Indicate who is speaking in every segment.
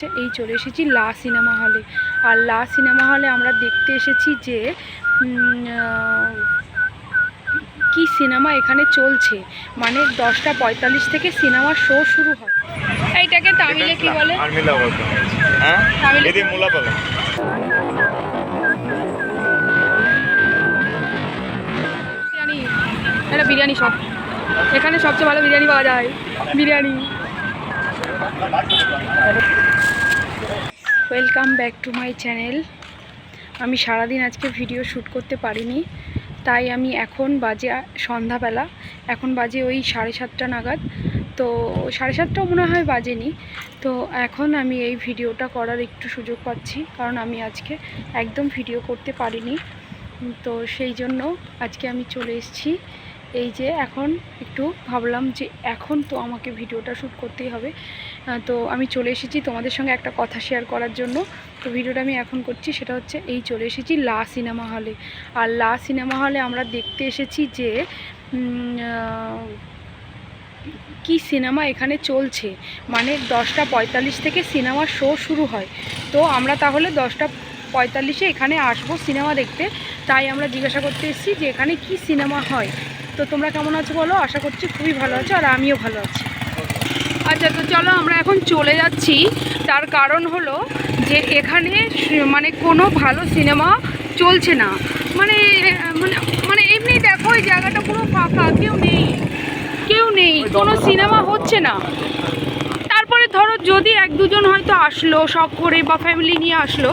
Speaker 1: এই চলে এসেছি লা সিনেমা হলে। আর লা সিনেমা হলে আমরা দেখতে এসেছি যে কি সিনেমা এখানে চলছে, মানে 10:45 থেকে সিনেমার শো শুরু হয়। এইটাকে তামিলে কি বলে? বিরিয়ানি, এটা বিরিয়ানি শপ। এখানে সবচেয়ে ভালো বিরিয়ানি পাওয়া যায়। Biryani. Welcome back to my channel. আমি সারাদিন আজকে ভিডিও শ্যুট করতে পারিনি, তাই আমি এখন বাজে সন্ধ্যাবেলা, এখন বাজে ওই 7:30 নাগাদ। তো 7:30টাও মনে হয় বাজেনি। তো এখন আমি এই ভিডিওটা করার একটু সুযোগ পাচ্ছি, কারণ আমি আজকে একদম ভিডিও করতে পারিনি। তো সেই জন্য আজকে আমি চলে এসেছি। এই যে এখন একটু ভাবলাম যে এখন তো আমাকে ভিডিওটা শ্যুট করতেই হবে। তো আমি চলে এসেছি তোমাদের সঙ্গে একটা কথা শেয়ার করার জন্য। তো ভিডিওটা আমি এখন করছি, সেটা হচ্ছে এই চলে এসেছি লা সিনেমা হলে। আর লা সিনেমা হলে আমরা দেখতে এসেছি যে কি সিনেমা এখানে চলছে, মানে 10:45 থেকে সিনেমার শো শুরু হয়। তো আমরা তাহলে 10:45-এ এখানে আসবো সিনেমা দেখতে। তাই আমরা জিজ্ঞাসা করতে এসেছি যে এখানে কি সিনেমা হয়। তো তোমরা কেমন আছো বলো? আশা করছি খুবই ভালো আছো, আর আমিও ভালো আছি। আচ্ছা, তো চলো আমরা এখন চলে যাচ্ছি। তার কারণ হলো যে এখানে মানে কোনো ভালো সিনেমা চলছে না। মানে মানে মানে এমনি দেখো এই জায়গাটা পুরো ফাঁকা, কেউ নেই, কোনো সিনেমা হচ্ছে না। তারপরে ধরো যদি 1-2 জন হয়তো আসলো শখ করে বা ফ্যামিলি নিয়ে আসলো,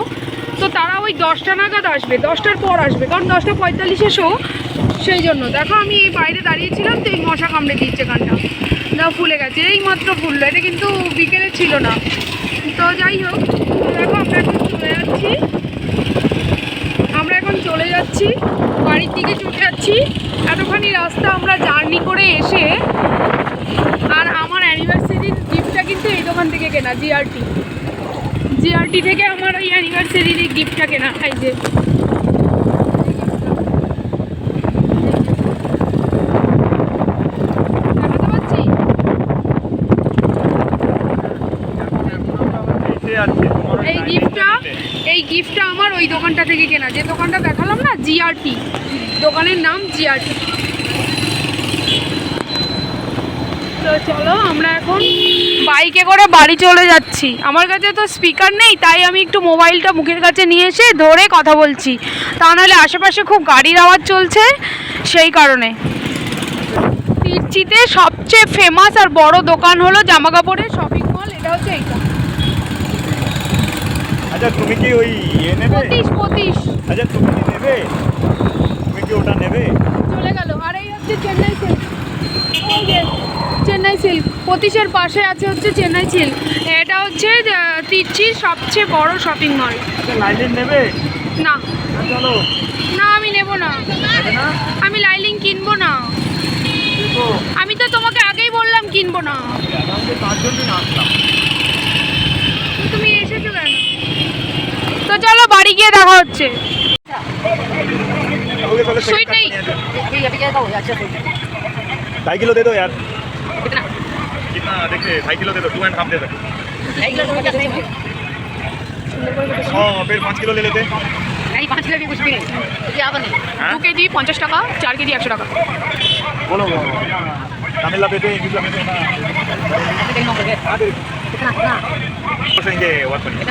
Speaker 1: তো তারা ওই 10টা নাগাদ আসবে, 10টার পর আসবে, কারণ 10:45-এ শো। সেই জন্য দেখো আমি এই বাইরে দাঁড়িয়েছিলাম, তো এই মশা কামড়ে দিচ্ছে কানটা, দাও ফুলে গেছে, এই মাত্র ফুললো, এটা কিন্তু বিকেলে ছিল না। তো যাই হোক, দেখো আমরা এখন চলে যাচ্ছি বাড়ির দিকে চলে যাচ্ছি। এতখানি রাস্তা আমরা জার্নি করে এসে, আর আমার অ্যানিভার্সারির গিফটটা কিন্তু এই দোকান থেকে কেনা, জিআরটি থেকে আমার ওই অ্যানিভার্সারির এই গিফটটা কেনা। এই যে এই গিফটটা আমার ওই দোকানটা থেকে কেনা, যে দোকানটা দেখালাম না, জিআরটি, দোকানের নাম জিআরটি। তো চলো আমরা এখন বাইকে করে বাড়ি চলে যাচ্ছি। আমার কাছে তো স্পিকার নেই, তাই আমি একটু মোবাইলটা মুখের কাছে নিয়ে এসে ধরে কথা বলছি, তা নাহলে আশেপাশে খুব গাড়ির আওয়াজ চলছে, সেই কারণে। তিরচিতে সবচেয়ে ফেমাস আর বড় দোকান হলো জামা কাপড়ের শপিং মল, এটা হচ্ছে এইটা।
Speaker 2: আচ্ছা, তুমি কি ওই নেবে?
Speaker 1: পঁচিশ।
Speaker 2: আচ্ছা, তুমি কি নেবে? তুমি কি ওটা নেবে?
Speaker 1: চলে গেল। আর এই হচ্ছে চেন্নাই সিল্ক। এই যে চেন্নাই সিল্ক, 25-এর পাশে আছে হচ্ছে চেন্নাই সিল্ক। এটা হচ্ছে তিরচির সবচেয়ে বড় শপিং মল।
Speaker 2: লাইলিন নেবে?
Speaker 1: না
Speaker 2: চলো।
Speaker 1: না, আমি নেব না, আমি লাইলিং কিনবো না। আমি তো তোমাকে আগেই বললাম কিনবো না, তুমি এসেছো কেন? তো চলো বাড়ি গিয়ে দেখা হচ্ছে। সুইট নেই?
Speaker 2: 2 किलो दे दो यार। कितना देखते? 2 किलो दे दो, 2.5 दे दो। हाँ, फिर 5 किलो ले लेते।
Speaker 1: नहीं, 5 किलो भी कुछ भी नहीं, क्या बने? 2 केजी 50 টাকা, 4 কেজি 100 টাকা।
Speaker 2: बोलो तमिल ला देते, इंग्लिश ला देते ना। कितना वर्क करेंगे?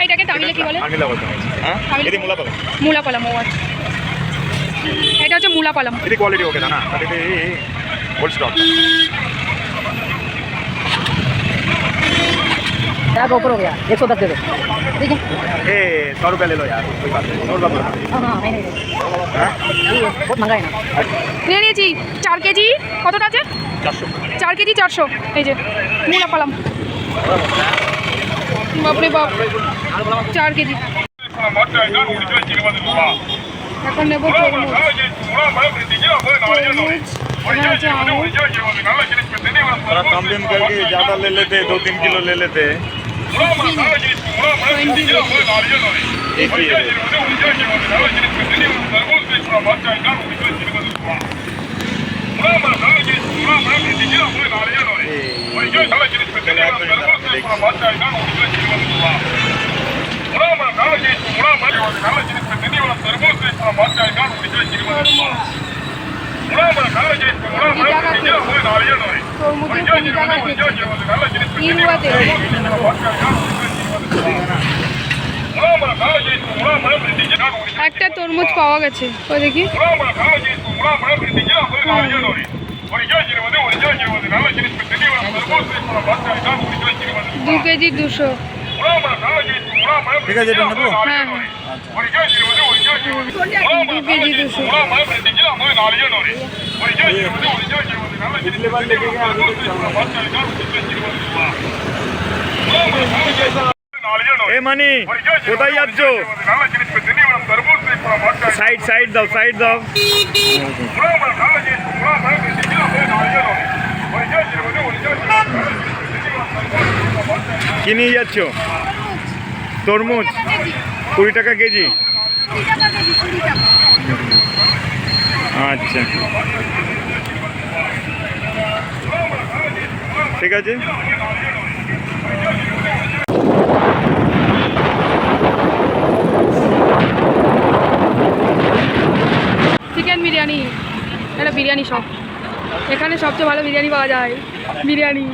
Speaker 1: এইটাকে তামিলে কি বলে?
Speaker 2: তামিলে বলতে হ্যাঁ, এদি মুলা পালম।
Speaker 1: মুলা পালাম। ও আচ্ছা, এটা হচ্ছে মুলা পালাম।
Speaker 2: এদি কোয়ালিটি ওকে না, এদি হোল স্টক।
Speaker 3: क्या ऊपर हो गया? 110 दे दो। ठीक है,
Speaker 2: 100 रुपये ले लो यार, कोई बात नहीं। 100 रुपये।
Speaker 3: हाँ नहीं बहुत महंगा है ना।
Speaker 1: নিয়ে নিয়েছি 4 কেজি। কতটা আছে?
Speaker 2: 400।
Speaker 1: 4 কেজি 400। এই যে মুলা পালাম, বাপরে বাপ, 4 কেজি। এখন নেবো তরমুজ।
Speaker 2: थोड़ा कम दिन करके ज़्यादा ले लेते, 2-3 किलो ले लेते। एक ही है।
Speaker 1: একটা তরমুজ পাওয়া গেছে, ওই দেখি। 2 কেজি 200।
Speaker 2: ঠিক আছে, এটা নেবো।
Speaker 1: হ্যাঁ, 2 কেজি 200।
Speaker 2: এ মানি, কোথায় যাচ্ছ? সাইড সাইড দাও, সাইড দাও। কি নিয়ে যাচ্ছ? তরমুজ 20 টাকা কেজি। আচ্ছা, ঠিক আছে।
Speaker 1: চিকেন বিরিয়ানি, এটা বিরিয়ানি শপ। এখানে সবচেয়ে ভালো বিরিয়ানি পাওয়া যায়। বিরিয়ানি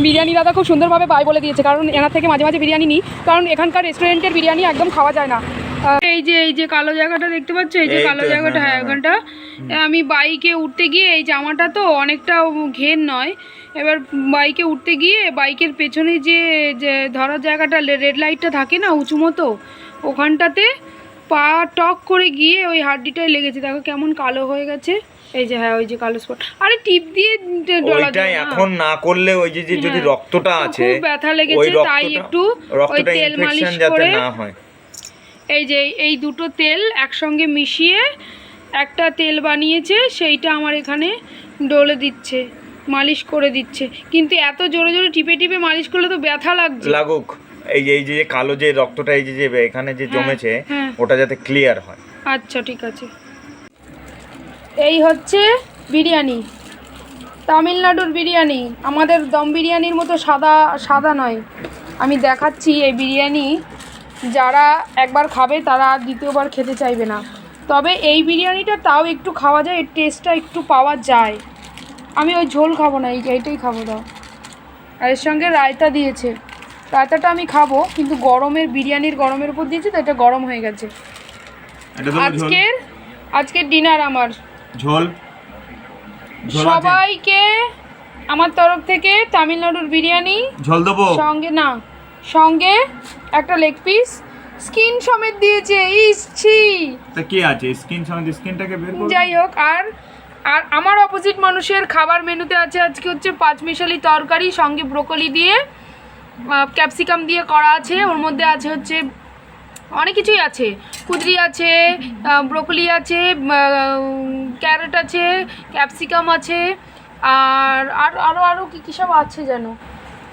Speaker 1: বিরিয়ানি দাদা খুব সুন্দরভাবে বাই বলে দিয়েছে, কারণ এনার থেকে মাঝে মাঝে বিরিয়ানি নিই, কারণ এখানকার রেস্টুরেন্টের বিরিয়ানি একদম খাওয়া যায় না। এই যে কালো জায়গাটা দেখতে পাচ্ছ, এই যে কালো জায়গাটা, হ্যাঁ ওখানটা আমি বাইকে উঠতে গিয়ে, এই জামাটা তো অনেকটা ঘের নয়, এবার বাইকে উঠতে গিয়ে বাইকের পেছনে যে ধরার জায়গাটা, রেড লাইটটা থাকে না উঁচু মতো, ওখানটাতে পা টক করে গিয়ে ওই হাড্ডিটায় লেগেছে। দেখো কেমন কালো হয়ে গেছে, এই যে, হ্যাঁ ওই যে কালো স্পট। আরে টিপ দিয়ে ডলা
Speaker 4: ওইটাই এখন না করলে ওই যে যদি রক্তটা আছে,
Speaker 1: খুব ব্যথা লেগেছে, তাই একটু ওই তেল মালিশ করে
Speaker 4: না হয়।
Speaker 1: এই যে এই দুটো তেল একসঙ্গে মিশিয়ে একটা তেল বানিয়েছে, সেইটা আমার এখানে ডলে দিচ্ছে, মালিশ করে দিচ্ছে। কিন্তু এত জোরে জোরে টিপে টিপে মালিশ করলে তো ব্যথা লাগছে।
Speaker 4: লাগুক, এই যে কালো যে রক্তটা এই যে এখানে যে জমেছে,
Speaker 1: হ্যাঁ।
Speaker 4: ওটা যাতে ক্লিয়ার হয়।
Speaker 1: আচ্ছা ঠিক আছে। এই হচ্ছে বিরিয়ানি, তামিলনাড়ুর বিরিয়ানি। আমাদের দম বিরিয়ানির মতো সাদা সাদা নয়। আমি দেখাচ্ছি, এই বিরিয়ানি যারা একবার খাবে তারা দ্বিতীয়বার খেতে চাইবে না। তবে এই বিরিয়ানিটা তাও একটু খাওয়া যায়, এর টেস্টটা একটু পাওয়া যায়। আমি ওই ঝোল খাবো না, এইটাই খাবো। দাও, আর এর সঙ্গে রায়তা দিয়েছে। রায়তাটা আমি খাবো, কিন্তু বিরিয়ানির গরমের উপর দিয়েছে তো এটা গরম হয়ে গেছে। আজকের ডিনার আমার
Speaker 2: ঝোল।
Speaker 1: সবাইকে আমার তরফ থেকে তামিলনাড়ুর বিরিয়ানি।
Speaker 2: ঝোল দেবো
Speaker 1: সঙ্গে একটা লেগ পিস স্কিন সমেত দিয়েছে। ইসছি,
Speaker 2: তা কি আছে স্কিন সমেত? স্কিনটাকে বের করো।
Speaker 1: যাই হোক, আর আমার অপোজিট মানুষের খাবার মেনুতে আছে আজকে হচ্ছে 5 মিশালি তরকারি, সঙ্গে ব্রোকলি দিয়ে ক্যাপসিকাম দিয়ে করা আছে। ওর মধ্যে আছে হচ্ছে অনেক কিছুই আছে, কুদরি আছে, ব্রোকলি আছে, ক্যারট আছে, ক্যাপসিকাম আছে, আর আরও কী সব আছে যেন,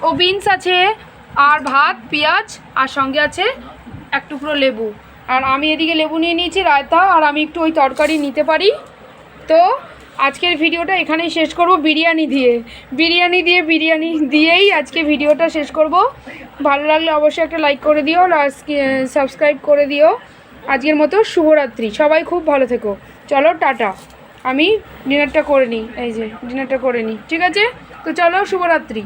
Speaker 1: ও বিনস আছে, আর ভাত, পেঁয়াজ, আর সঙ্গে আছে এক টুকরো লেবু। আর আমি এদিকে লেবু নিয়ে নিয়েছি, রায়তা, আর আমি একটু ওই তরকারি নিতে পারি। তো আজকের ভিডিওটা এখানেই শেষ করব, বিরিয়ানি দিয়েই আজকে ভিডিওটা শেষ করব। ভালো লাগলে অবশ্যই একটা লাইক করে দিও, আর সাবস্ক্রাইব করে দিও। আজকের মতো শুভরাত্রি, সবাই খুব ভালো থেকো। চলো টাটা, আমি ডিনারটা করে নিই, ঠিক আছে? তো চলো, শুভরাত্রি।